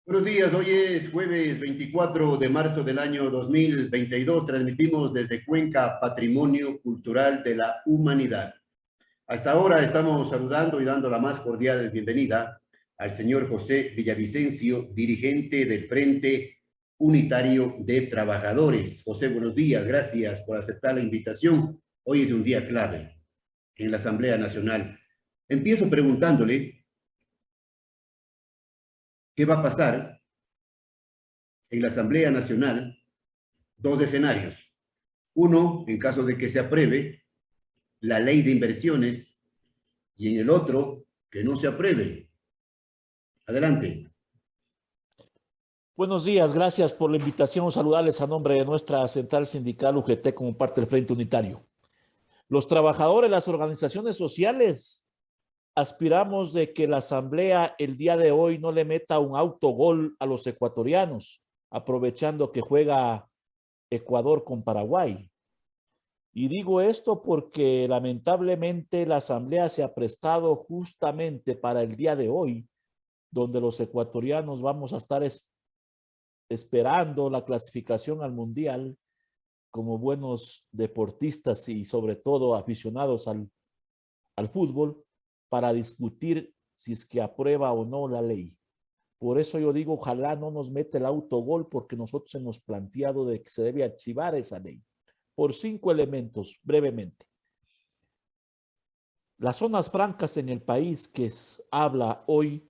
Buenos días, hoy es jueves 24 de marzo del año 2022. Transmitimos desde Cuenca Patrimonio Cultural de la Humanidad. Hasta ahora estamos saludando y dando la más cordial bienvenida al señor José Villavicencio, dirigente del Frente Unitario de Trabajadores. José, buenos días, gracias por aceptar la invitación. Hoy es un día clave en la Asamblea Nacional. Empiezo preguntándole qué va a pasar en la Asamblea Nacional. Dos escenarios. Uno, en caso de que se apruebe la ley de inversiones, y en el otro, que no se apruebe. Adelante. Buenos días, gracias por la invitación. Saludarles a nombre de nuestra central sindical UGT como parte del Frente Unitario. Los trabajadores, las organizaciones sociales, aspiramos de que la Asamblea el día de hoy no le meta un autogol a los ecuatorianos, aprovechando que juega Ecuador con Paraguay. Y digo esto porque lamentablemente la Asamblea se ha prestado justamente para el día de hoy, donde los ecuatorianos vamos a estar esperando la clasificación al mundial como buenos deportistas y sobre todo aficionados al fútbol para discutir si es que aprueba o no la ley. Por eso yo digo, ojalá no nos mete el autogol, porque nosotros hemos planteado de que se debe archivar esa ley por 5 elementos, brevemente. Las zonas francas en el país que habla hoy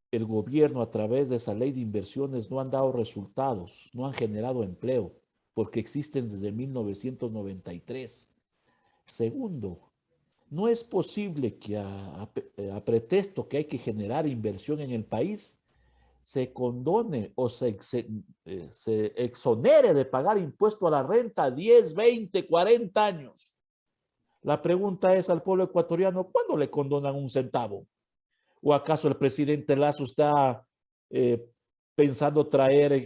el gobierno a través de esa ley de inversiones no han dado resultados, no han generado empleo, porque existen desde 1993. Segundo, no es posible que a pretexto que hay que generar inversión en el país, se condone o se exonere de pagar impuesto a la renta 10, 20, 40 años. La pregunta es al pueblo ecuatoriano, ¿cuándo le condonan un centavo? ¿O acaso el presidente Lazo está pensando traer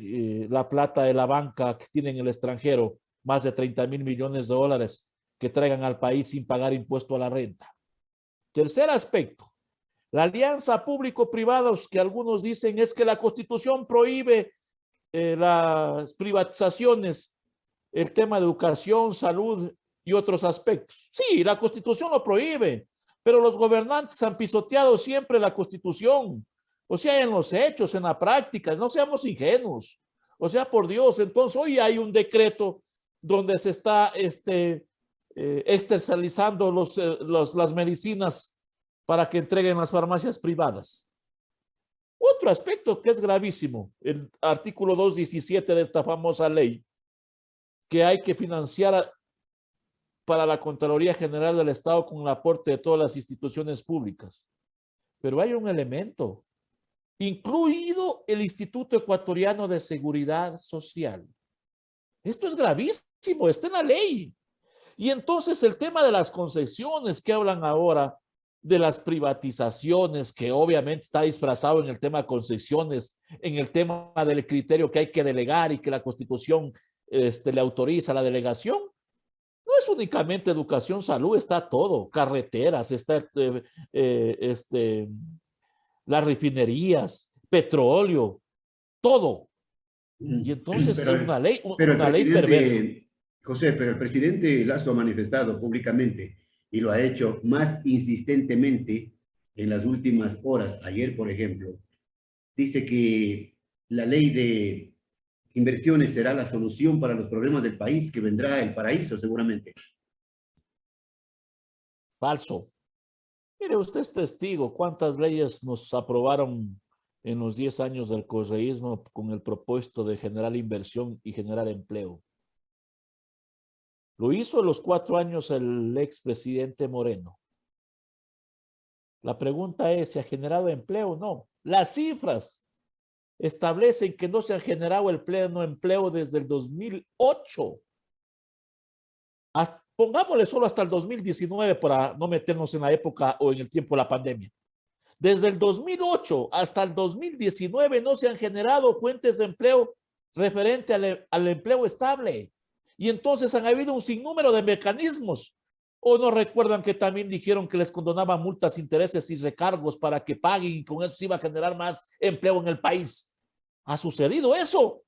la plata de la banca que tiene en el extranjero, más de 30,000 millones de dólares, que traigan al país sin pagar impuesto a la renta? Tercer aspecto, la alianza público-privada, que algunos dicen es que la Constitución prohíbe las privatizaciones, el tema de educación, salud y otros aspectos. Sí, la Constitución lo prohíbe, pero los gobernantes han pisoteado siempre la Constitución. O sea, en los hechos, en la práctica, no seamos ingenuos. O sea, por Dios, entonces hoy hay un decreto donde se está externalizando las medicinas para que entreguen las farmacias privadas. Otro aspecto que es gravísimo, el artículo 217 de esta famosa ley, que hay que financiar para la Contraloría General del Estado con el aporte de todas las instituciones públicas. Pero hay un elemento, incluido el Instituto Ecuatoriano de Seguridad Social. Esto es gravísimo, está en la ley. Y entonces el tema de las concesiones que hablan ahora, de las privatizaciones, que obviamente está disfrazado en el tema de concesiones, en el tema del criterio que hay que delegar y que la Constitución le autoriza a la delegación. No es únicamente educación, salud, está todo, carreteras, está las refinerías, petróleo, todo. Y entonces es una ley perversa. José, pero el presidente Lazo ha manifestado públicamente y lo ha hecho más insistentemente en las últimas horas. Ayer, por ejemplo, dice que la ley de inversiones será la solución para los problemas del país, que vendrá el paraíso seguramente. Falso. Mire, usted es testigo cuántas leyes nos aprobaron en los 10 años del correísmo con el propósito de generar inversión y generar empleo. Lo hizo en los 4 años el expresidente Moreno. La pregunta es, ¿se ha generado empleo o no? Las cifras establecen que no se ha generado el pleno empleo desde el 2008. Pongámosle solo hasta el 2019 para no meternos en la época o en el tiempo de la pandemia. Desde el 2008 hasta el 2019 no se han generado fuentes de empleo referente al empleo estable. Y entonces han habido un sinnúmero de mecanismos. ¿O no recuerdan que también dijeron que les condonaban multas, intereses y recargos para que paguen y con eso se iba a generar más empleo en el país? ha sucedido eso.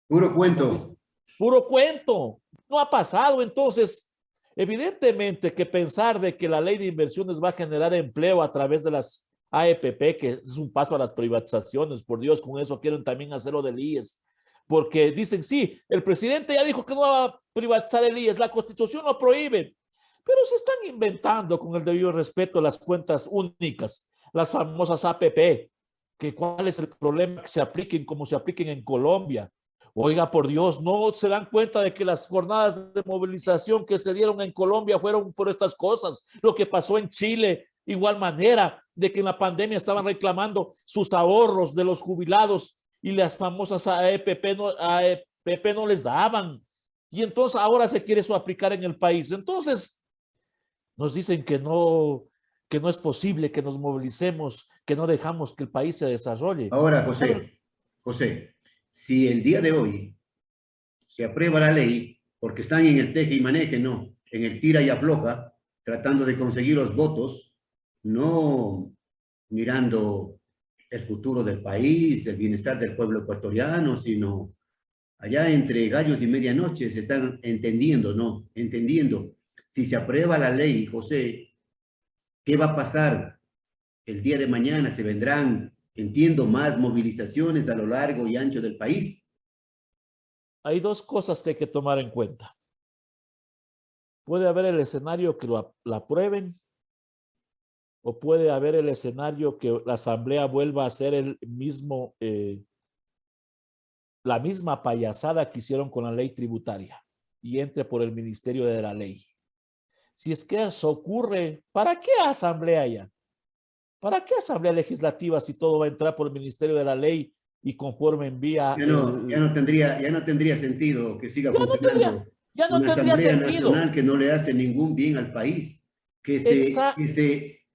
Puro cuento. Puro cuento. No ha pasado. Entonces, evidentemente que pensar de que la ley de inversiones va a generar empleo a través de las AEPP, que es un paso a las privatizaciones, por Dios, con eso quieren también hacerlo del IES, porque dicen, sí, el presidente ya dijo que no va a privatizar el IES, la Constitución lo prohíbe, pero se están inventando, con el debido respeto, las cuentas únicas, las famosas APP, que cuál es el problema que se apliquen como se apliquen en Colombia. Oiga, por Dios, no se dan cuenta de que las jornadas de movilización que se dieron en Colombia fueron por estas cosas. Lo que pasó en Chile, igual manera, de que en la pandemia estaban reclamando sus ahorros de los jubilados y las famosas AEPP no les daban. Y entonces ahora se quiere eso aplicar en el país. Entonces nos dicen que no es posible que nos movilicemos, que no dejamos que el país se desarrolle. Ahora, José, si el día de hoy se aprueba la ley, porque están en el teje y maneje, no, en el tira y afloja, tratando de conseguir los votos, no mirando el futuro del país, el bienestar del pueblo ecuatoriano, sino allá entre gallos y medianoche se están entendiendo, ¿no? Entendiendo. Si se aprueba la ley, José, ¿qué va a pasar el día de mañana? Se vendrán, entiendo, más movilizaciones a lo largo y ancho del país. Hay dos cosas que hay que tomar en cuenta. Puede haber el escenario que la aprueben, o puede haber el escenario que la Asamblea vuelva a hacer la misma payasada que hicieron con la ley tributaria y entre por el Ministerio de la Ley. Si es que eso ocurre, ¿para qué Asamblea ya? ¿Para qué Asamblea Legislativa si todo va a entrar por el Ministerio de la Ley y conforme envía ya no tendría sentido que siga funcionando ya no una tendría Asamblea sentido. Nacional que no le hace ningún bien al país,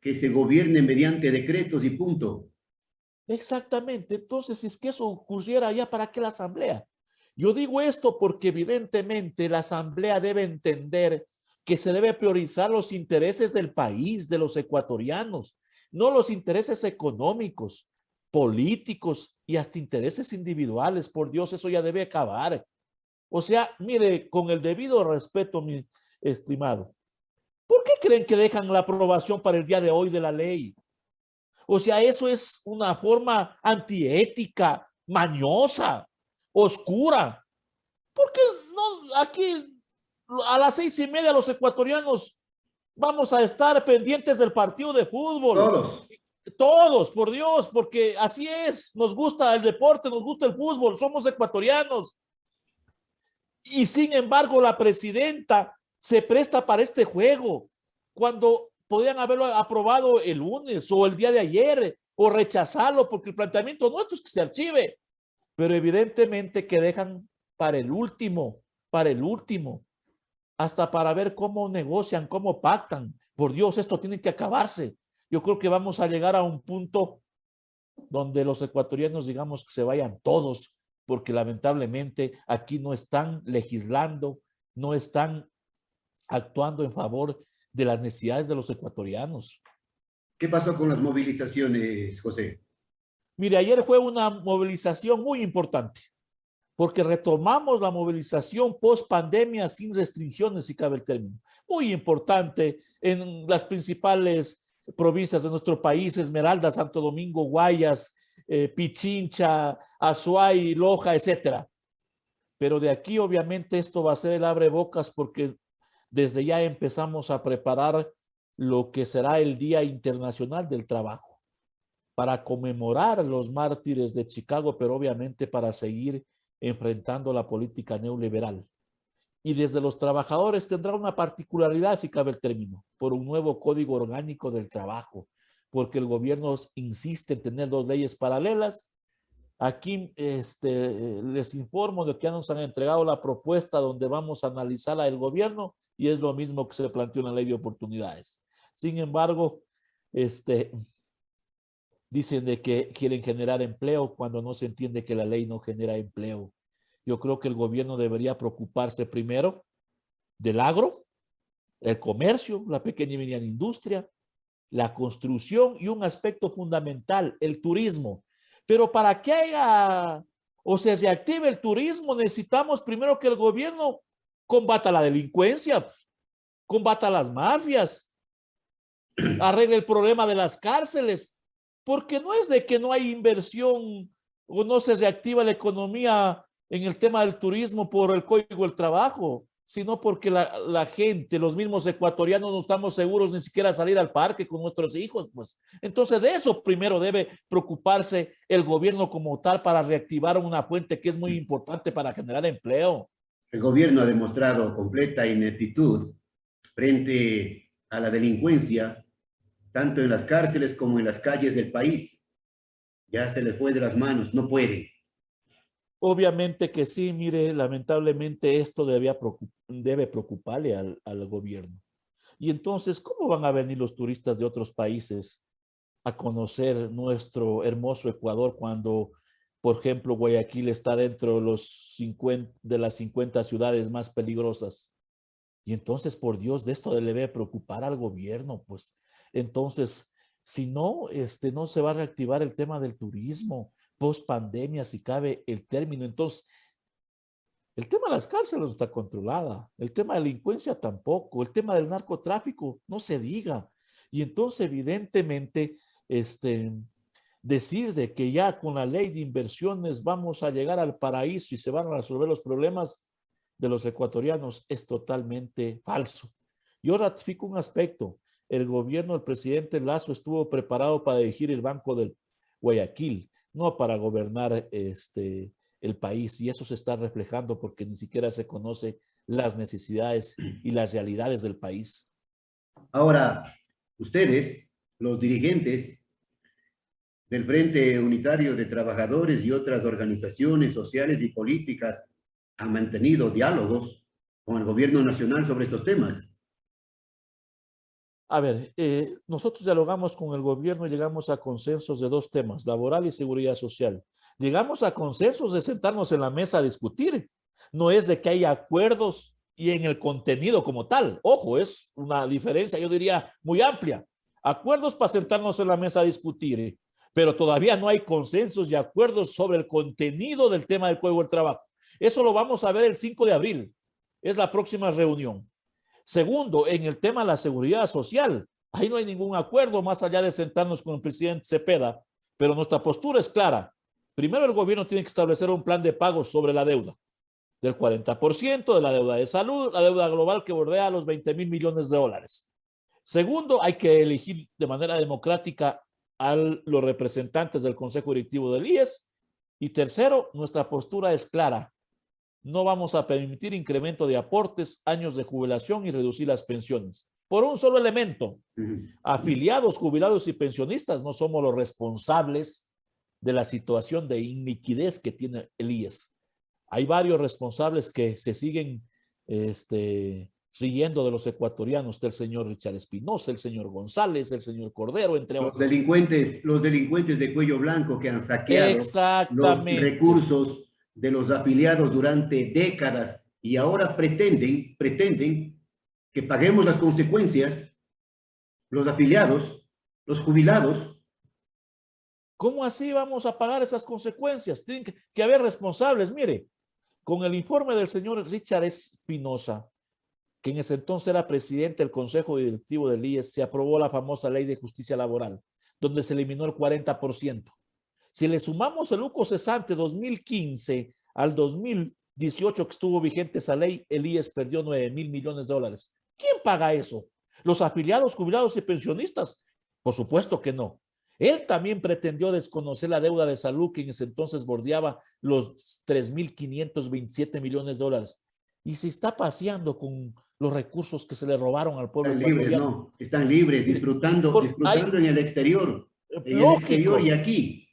que se gobierne mediante decretos y punto. Exactamente. Entonces, si es que eso ocurriera ya, ¿para qué la Asamblea? Yo digo esto porque evidentemente la Asamblea debe entender que se debe priorizar los intereses del país, de los ecuatorianos, no los intereses económicos, políticos y hasta intereses individuales. Por Dios, eso ya debe acabar. O sea, mire, con el debido respeto, mi estimado, ¿por qué creen que dejan la aprobación para el día de hoy de la ley? O sea, eso es una forma antiética, mañosa, oscura. Porque no, aquí a las 6:30 los ecuatorianos vamos a estar pendientes del partido de fútbol. Todos. Todos, por Dios, porque así es. Nos gusta el deporte, nos gusta el fútbol, somos ecuatorianos. Y sin embargo, la presidenta se presta para este juego, cuando podían haberlo aprobado el lunes o el día de ayer, o rechazarlo, porque el planteamiento nuestro es que se archive, pero evidentemente que dejan para el último, hasta para ver cómo negocian, cómo pactan. Por Dios, esto tiene que acabarse. Yo creo que vamos a llegar a un punto donde los ecuatorianos, digamos, que se vayan todos, porque lamentablemente aquí no están legislando, no están actuando en favor de las necesidades de los ecuatorianos. ¿Qué pasó con las movilizaciones, José? Mire, ayer fue una movilización muy importante, porque retomamos la movilización post pandemia sin restricciones, si cabe el término. Muy importante en las principales provincias de nuestro país: Esmeralda, Santo Domingo, Guayas, Pichincha, Azuay, Loja, etcétera. Pero de aquí obviamente esto va a ser el abrebocas, porque desde ya empezamos a preparar lo que será el Día Internacional del Trabajo, para conmemorar los mártires de Chicago, pero obviamente para seguir enfrentando la política neoliberal. Y desde los trabajadores tendrá una particularidad, si cabe el término, por un nuevo código orgánico del trabajo, porque el gobierno insiste en tener dos leyes paralelas. Aquí les informo de que ya nos han entregado la propuesta donde vamos a analizarla el gobierno, y es lo mismo que se planteó en la ley de oportunidades. Sin embargo, dicen de que quieren generar empleo cuando no se entiende que la ley no genera empleo. Yo creo que el gobierno debería preocuparse primero del agro, el comercio, la pequeña y mediana industria, la construcción y un aspecto fundamental, el turismo. Pero para que haya o se reactive el turismo, necesitamos primero que el gobierno combata la delincuencia, combata las mafias, arregle el problema de las cárceles, porque no es de que no hay inversión o no se reactiva la economía en el tema del turismo por el Código del Trabajo, sino porque la gente, los mismos ecuatorianos, no estamos seguros ni siquiera salir al parque con nuestros hijos, pues. Entonces de eso primero debe preocuparse el gobierno como tal para reactivar una fuente que es muy importante para generar empleo. El gobierno ha demostrado completa ineptitud frente a la delincuencia, tanto en las cárceles como en las calles del país. Ya se le fue de las manos, no puede. Obviamente que sí, mire, lamentablemente esto debe preocuparle al gobierno. Y entonces, ¿cómo van a venir los turistas de otros países a conocer nuestro hermoso Ecuador cuando, por ejemplo, Guayaquil está dentro de las 50 ciudades más peligrosas? Y entonces, por Dios, de esto le debe preocupar al gobierno, pues. Entonces, si no, no se va a reactivar el tema del turismo post pandemia, si cabe el término. Entonces, el tema de las cárceles no está controlada, el tema de delincuencia tampoco, el tema del narcotráfico no se diga. Y entonces, evidentemente, decir de que ya con la ley de inversiones vamos a llegar al paraíso y se van a resolver los problemas de los ecuatorianos es totalmente falso. Yo ratifico un aspecto. El gobierno del presidente Lazo estuvo preparado para dirigir el Banco del Guayaquil, no para gobernar el país. Y eso se está reflejando porque ni siquiera se conoce las necesidades y las realidades del país. Ahora, ustedes, los dirigentes del Frente Unitario de Trabajadores y otras organizaciones sociales y políticas, han mantenido diálogos con el gobierno nacional sobre estos temas. A ver, nosotros dialogamos con el gobierno y llegamos a consensos de dos temas, laboral y seguridad social. Llegamos a consensos de sentarnos en la mesa a discutir. No es de que haya acuerdos y en el contenido como tal. Ojo, es una diferencia, yo diría, muy amplia. Acuerdos para sentarnos en la mesa a discutir, pero todavía no hay consensos y acuerdos sobre el contenido del tema del Código del Trabajo. Eso lo vamos a ver el 5 de abril. Es la próxima reunión. Segundo, en el tema de la seguridad social, ahí no hay ningún acuerdo más allá de sentarnos con el presidente Cepeda, pero nuestra postura es clara. Primero, el gobierno tiene que establecer un plan de pagos sobre la deuda, del 40% de la deuda de salud, la deuda global que bordea los 20,000 millones de dólares. Segundo, hay que elegir de manera democrática a los representantes del Consejo Directivo del IES. Y tercero, nuestra postura es clara. No vamos a permitir incremento de aportes, años de jubilación y reducir las pensiones. Por un solo elemento, afiliados, jubilados y pensionistas no somos los responsables de la situación de iniquidez que tiene el IES. Hay varios responsables que se siguen siguiendo de los ecuatorianos, está el señor Richard Espinosa, el señor González, el señor Cordero, entre otros. Los delincuentes de cuello blanco que han saqueado los recursos de los afiliados durante décadas y ahora pretenden que paguemos las consecuencias, los afiliados, los jubilados. ¿Cómo así vamos a pagar esas consecuencias? Tienen que haber responsables. Mire, con el informe del señor Richard Espinosa, que en ese entonces era presidente del Consejo Directivo del IES, se aprobó la famosa Ley de Justicia Laboral, donde se eliminó el 40%. Si le sumamos el UCO cesante 2015 al 2018 que estuvo vigente esa ley, el IES perdió 9,000 millones de dólares. ¿Quién paga eso? ¿Los afiliados, jubilados y pensionistas? Por supuesto que no. Él también pretendió desconocer la deuda de salud que en ese entonces bordeaba los 3,527 millones de dólares. Y se está paseando con los recursos que se le robaron al pueblo ecuatoriano. No, están libres, disfrutando en el exterior. En el exterior y aquí,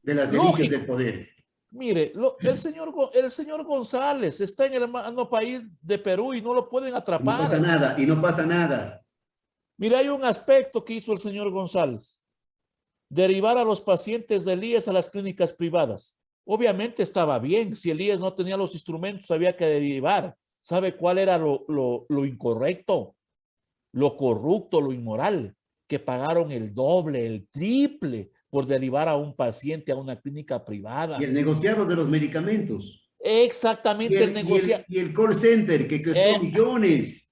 de las delicias del poder. Mire, el señor González está en el hermano país de Perú y no lo pueden atrapar. No pasa nada, y no pasa nada. Mire, hay un aspecto que hizo el señor González. Derivar a los pacientes del IES a las clínicas privadas. Obviamente estaba bien. Si el IES no tenía los instrumentos, había que derivar. ¿Sabe cuál era lo incorrecto? Lo corrupto, lo inmoral. Que pagaron el doble, el triple por derivar a un paciente a una clínica Y privada. el negociado de los medicamentos. Exactamente el negocio. Y el call center que costó millones.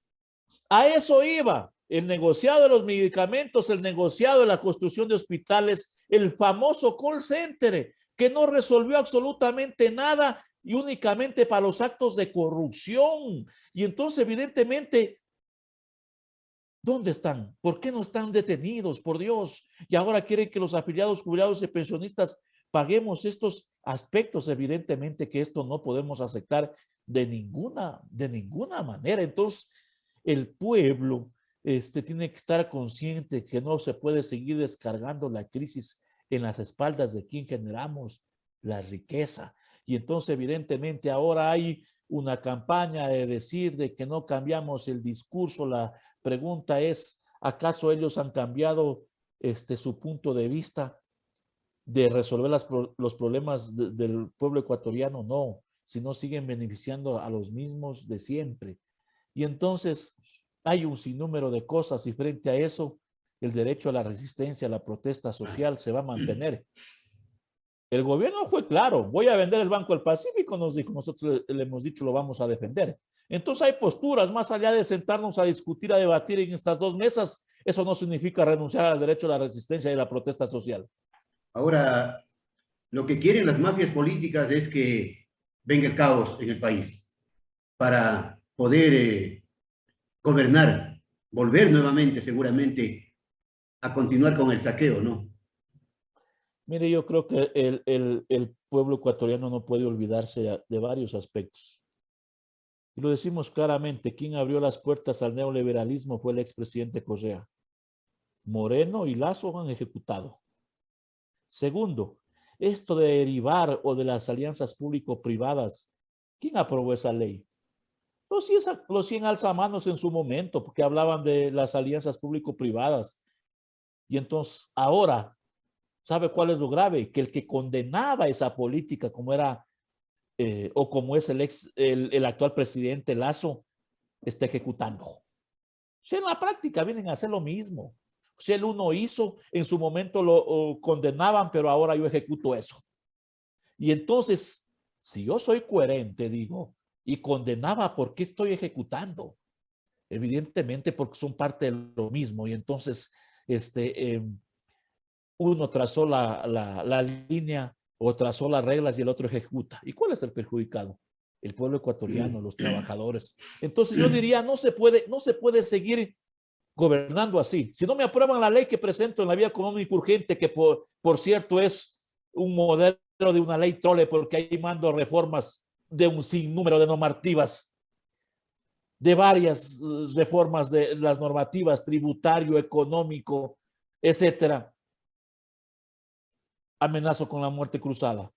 A eso iba. El negociado de los medicamentos, el negociado de la construcción de hospitales, el famoso call center, que no resolvió absolutamente nada y únicamente para los actos de corrupción. Y entonces, evidentemente, ¿dónde están? ¿Por qué no están detenidos? Por Dios. Y ahora quieren que los afiliados, jubilados y pensionistas paguemos estos aspectos. Evidentemente que esto no podemos aceptar de ninguna manera. Entonces, el pueblo tiene que estar consciente que no se puede seguir descargando la crisis en las espaldas de quien generamos la riqueza. Y entonces, evidentemente, ahora hay una campaña de decir de que no cambiamos el discurso. La pregunta es, ¿acaso ellos han cambiado su punto de vista de resolver los problemas del pueblo ecuatoriano? No, sino siguen beneficiando a los mismos de siempre. Y entonces hay un sinnúmero de cosas y frente a eso, el derecho a la resistencia, a la protesta social se va a mantener. El gobierno fue claro, voy a vender el Banco del Pacífico, nos dijo, nosotros le hemos dicho, lo vamos a defender. Entonces hay posturas, más allá de sentarnos a discutir, a debatir en estas dos mesas, eso no significa renunciar al derecho a la resistencia y a la protesta social. Ahora, lo que quieren las mafias políticas es que venga el caos en el país para poder gobernar, volver nuevamente seguramente a continuar con el saqueo, ¿no? Mire, yo creo que el pueblo ecuatoriano no puede olvidarse de varios aspectos. Y lo decimos claramente, quien abrió las puertas al neoliberalismo fue el expresidente Correa. Moreno y Lazo han ejecutado. Segundo, esto de derivar o de las alianzas público-privadas, ¿quién aprobó esa ley? Los 100 alzamanos en su momento, porque hablaban de las alianzas público-privadas. Y entonces, ahora, ¿sabe cuál es lo grave? Que el que condenaba esa política, como era o como es el actual presidente Lazo, está ejecutando. O sea, en la práctica vienen a hacer lo mismo. O sea, el uno hizo, en su momento lo condenaban, pero ahora yo ejecuto eso. Y entonces, si yo soy coherente, digo, y condenaba, ¿por qué estoy ejecutando? Evidentemente porque son parte de lo mismo. Y entonces, uno trazó la línea o trazó las reglas y el otro ejecuta. ¿Y cuál es el perjudicado? El pueblo ecuatoriano, los trabajadores. Entonces yo diría, no se puede seguir gobernando así. Si no me aprueban la ley que presento en la vía económica urgente, que por cierto es un modelo de una ley trole, porque ahí mando reformas de un sinnúmero de normativas, de varias reformas de las normativas, tributario, económico, etcétera. Amenazo con la muerte cruzada.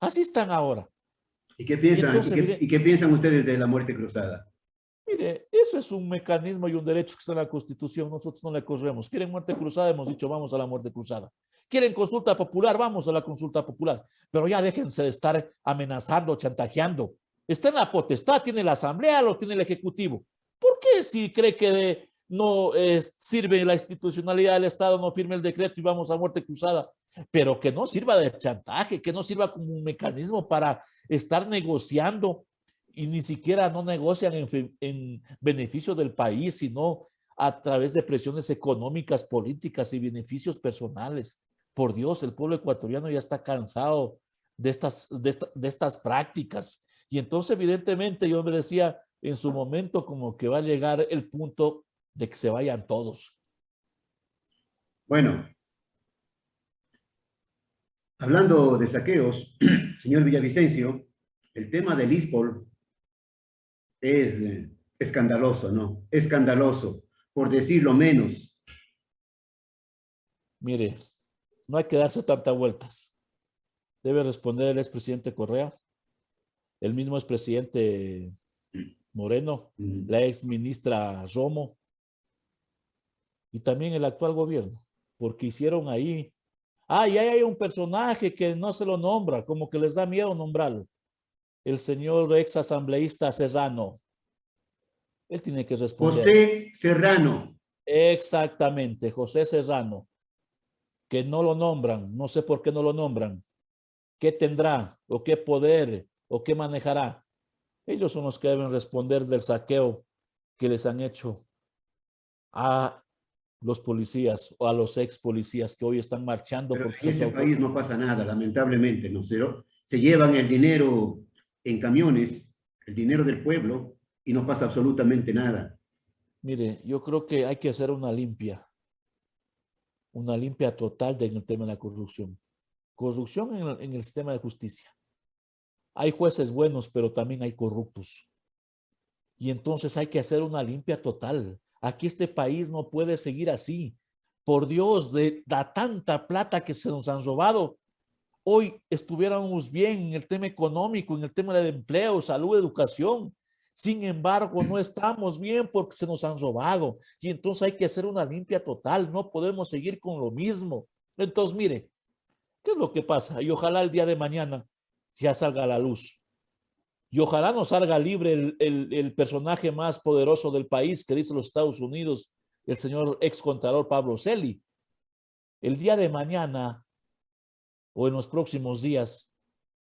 Así están ahora. ¿Y qué piensan, entonces, ¿y qué piensan ustedes de la muerte cruzada? Mire, eso es un mecanismo y un derecho que está en la Constitución. Nosotros no le corremos. ¿Quieren muerte cruzada? Hemos dicho, vamos a la muerte cruzada. ¿Quieren consulta popular? Vamos a la consulta popular. Pero ya déjense de estar amenazando, chantajeando. Está en la potestad, tiene la asamblea, lo tiene el ejecutivo. ¿Por qué si cree que no sirve la institucionalidad del Estado, no firme el decreto y vamos a muerte cruzada? Pero que no sirva de chantaje, que no sirva como un mecanismo para estar negociando y ni siquiera no negocian en beneficio del país, sino a través de presiones económicas, políticas y beneficios personales. Por Dios, el pueblo ecuatoriano ya está cansado de estas prácticas. Y entonces, evidentemente, yo me decía en su momento como que va a llegar el punto de que se vayan todos. Bueno, hablando de saqueos, señor Villavicencio, el tema del ISPOL es escandaloso, ¿no? Escandaloso, por decirlo menos. Mire, no hay que darse tantas vueltas. Debe responder el expresidente Correa, el mismo expresidente Moreno, la ex ministra Romo y también el actual gobierno, porque hicieron ahí. Y ahí hay un personaje que no se lo nombra, como que les da miedo nombrarlo. El señor ex asambleísta Serrano. Él tiene que responder. José Serrano. Exactamente, José Serrano, que no lo nombran, no sé por qué no lo nombran, qué tendrá o qué poder o qué manejará. Ellos son los que deben responder del saqueo que les han hecho a los policías o a los ex policías que hoy están marchando Pero por en proceso este país no pasa nada, lamentablemente, ¿no? Se llevan el dinero en camiones, el dinero del pueblo, y no pasa absolutamente nada. Mire, yo creo que hay que hacer una limpia total del tema de la corrupción. Corrupción en el sistema de justicia. Hay jueces buenos, pero también hay corruptos. Y entonces hay que hacer una limpia total. Aquí este país no puede seguir así. Por Dios, de la tanta plata que se nos han robado. Hoy estuviéramos bien en el tema económico, en el tema del empleo, salud, educación. Sin embargo, no estamos bien porque se nos han robado. Y entonces hay que hacer una limpia total. No podemos seguir con lo mismo. Entonces, mire, ¿qué es lo que pasa? Y ojalá el día de mañana ya salga a la luz. Y ojalá no salga libre el personaje más poderoso del país, que dice los Estados Unidos, el señor excontador Pablo Celi. El día de mañana o en los próximos días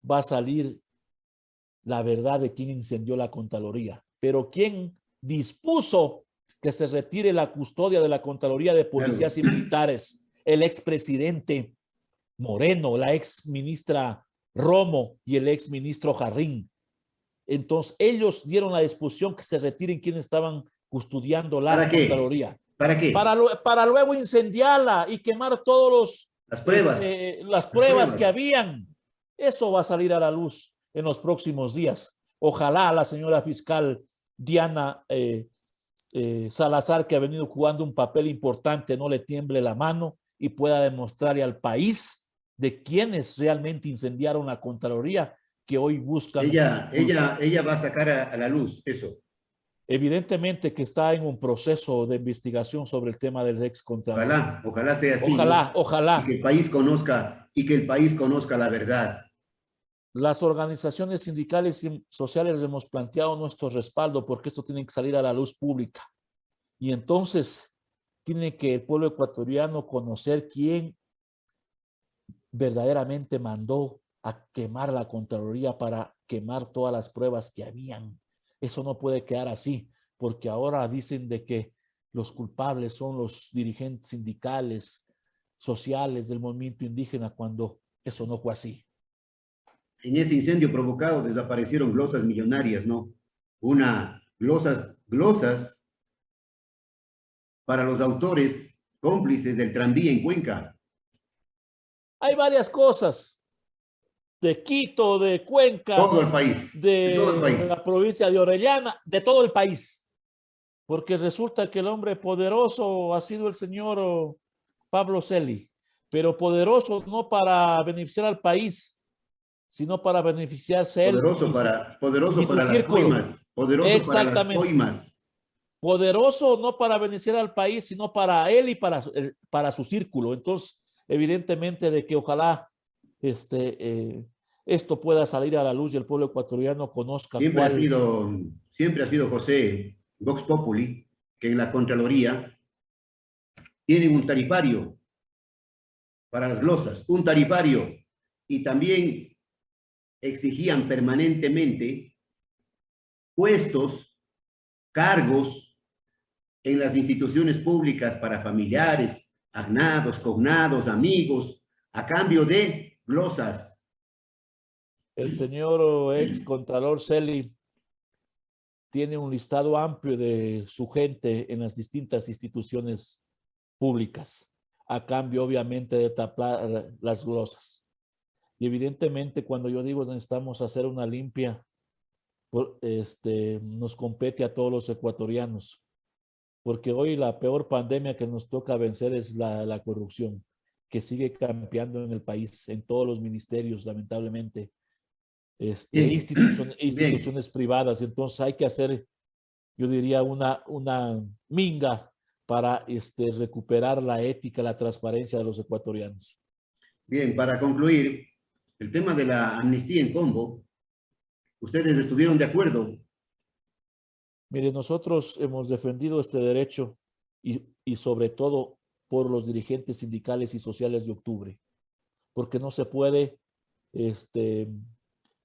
va a salir la verdad de quién incendió la Contraloría, pero quién dispuso que se retire la custodia de la Contraloría de Claro. Policías y Militares, el expresidente Moreno, la ex ministra Romo y el ex ministro Jarrín. Entonces ellos dieron la disposición que se retiren quienes estaban custodiando la ¿Para qué? Contraloría. ¿Para qué? Para luego incendiarla y quemar todos Las pruebas, las las pruebas que pruebas. habían. Eso va a salir a la luz en los próximos días. Ojalá la señora fiscal Diana Salazar, que ha venido jugando un papel importante, no le tiemble la mano y pueda demostrarle al país de quienes realmente incendiaron la Contraloría, que hoy buscan culpar. Ella va a sacar a la luz eso. Evidentemente que está en un proceso de investigación sobre el tema del ex Contralor. Ojalá, ojalá sea así, ¿no? Ojalá, Y que ojalá. el país conozca, y que el país conozca la verdad. Las organizaciones sindicales y sociales hemos planteado nuestro respaldo porque esto tiene que salir a la luz pública. Y entonces tiene que el pueblo ecuatoriano conocer quién verdaderamente mandó a quemar la Contraloría para quemar todas las pruebas que habían. Eso no puede quedar así, porque ahora dicen de que los culpables son los dirigentes sindicales, sociales del movimiento indígena, cuando eso no fue así. En ese incendio provocado desaparecieron glosas millonarias, ¿no? Glosas para los autores cómplices del tranvía en Cuenca. Hay varias cosas de Quito, de Cuenca, Todo el país, de todo el de país. la provincia de Orellana, de todo el país, porque resulta que el hombre poderoso ha sido el señor Pablo Celi, pero poderoso no para beneficiar al país, sino para beneficiarse él Poderoso y su para las círculo. coimas, poderoso para las Exactamente. coimas. Poderoso no para beneficiar al país, sino para él y para su círculo. Entonces, evidentemente de que ojalá esto pueda salir a la luz y el pueblo ecuatoriano conozca cuál. Siempre ha sido José Vox Populi, que en la Contraloría tienen un tarifario para las glosas, un tarifario, y también exigían permanentemente puestos, cargos en las instituciones públicas para familiares, agnados, cognados, amigos, a cambio de glosas. El señor ex contralor Celi tiene un listado amplio de su gente en las distintas instituciones públicas, a cambio obviamente de tapar las glosas. Y evidentemente cuando yo digo necesitamos hacer una limpia, nos compete a todos los ecuatorianos, porque hoy la peor pandemia que nos toca vencer es la corrupción, que sigue campeando en el país, en todos los ministerios, lamentablemente, Bien, bien. instituciones privadas. Entonces hay que hacer, yo diría, una minga para recuperar la ética, la transparencia de los ecuatorianos. Bien, para concluir, el tema de la amnistía en Combo, ¿ustedes estuvieron de acuerdo? Mire, nosotros hemos defendido este derecho y sobre todo por los dirigentes sindicales y sociales de octubre, porque no se puede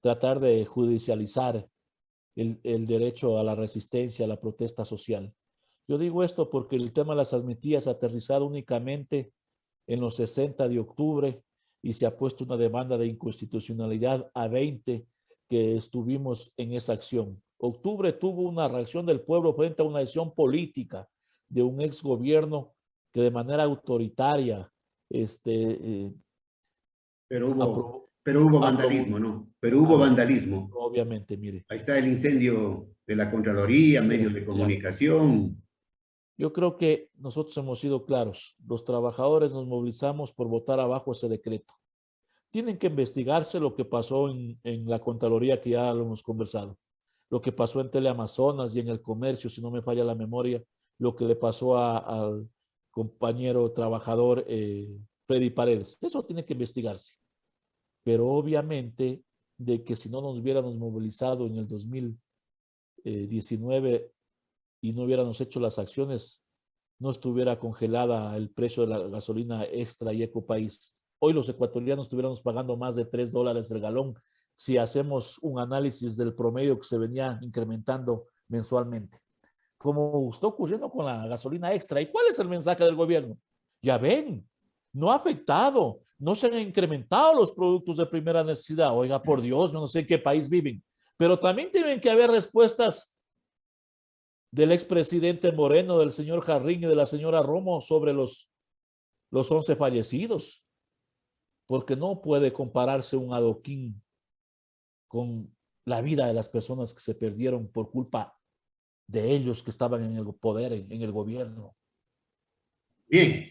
tratar de judicializar el derecho a la resistencia, a la protesta social. Yo digo esto porque el tema de las amnistías ha aterrizado únicamente en los 60 de octubre y se ha puesto una demanda de inconstitucionalidad a 20 que estuvimos en esa acción. Octubre tuvo una reacción del pueblo frente a una decisión política de un ex gobierno que de manera autoritaria Pero aprobó, hubo vandalismo, ¿no? Pero a hubo ver, vandalismo. obviamente, mire. Ahí está el incendio de la Contraloría, medios de Ya. comunicación. Yo creo que nosotros hemos sido claros. Los trabajadores nos movilizamos por votar abajo ese decreto. Tienen que investigarse lo que pasó en la Contraloría, que ya lo hemos conversado. Lo que pasó en Teleamazonas y en el comercio, si no me falla la memoria, lo que le pasó al compañero trabajador Freddy Paredes. Eso tiene que investigarse. Pero obviamente de que si no nos hubiéramos movilizado en el 2019 y no hubiéramos hecho las acciones, no estuviera congelada el precio de la gasolina extra y Ecopaís. Hoy los ecuatorianos estuviéramos pagando más de $3 el galón si hacemos un análisis del promedio que se venía incrementando mensualmente. Como está ocurriendo con la gasolina extra. ¿Y cuál es el mensaje del gobierno? Ya ven, no ha afectado, no se han incrementado los productos de primera necesidad. Oiga, por Dios, yo no sé en qué país viven. Pero también tienen que haber respuestas del expresidente Moreno, del señor Jarrín y de la señora Romo sobre los 11 fallecidos, porque no puede compararse un adoquín con la vida de las personas que se perdieron por culpa de ellos que estaban en el poder, en el gobierno. Bien,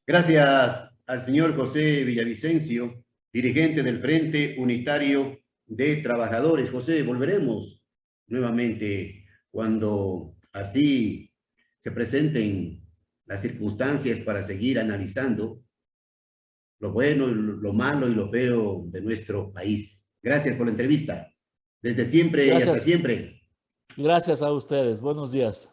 gracias al señor José Villavicencio, dirigente del Frente Unitario de Trabajadores. José, volveremos nuevamente cuando así se presenten las circunstancias para seguir analizando lo bueno, lo malo y lo feo de nuestro país. Gracias por la entrevista. Desde siempre y hasta Gracias. siempre. Gracias a ustedes. Buenos días.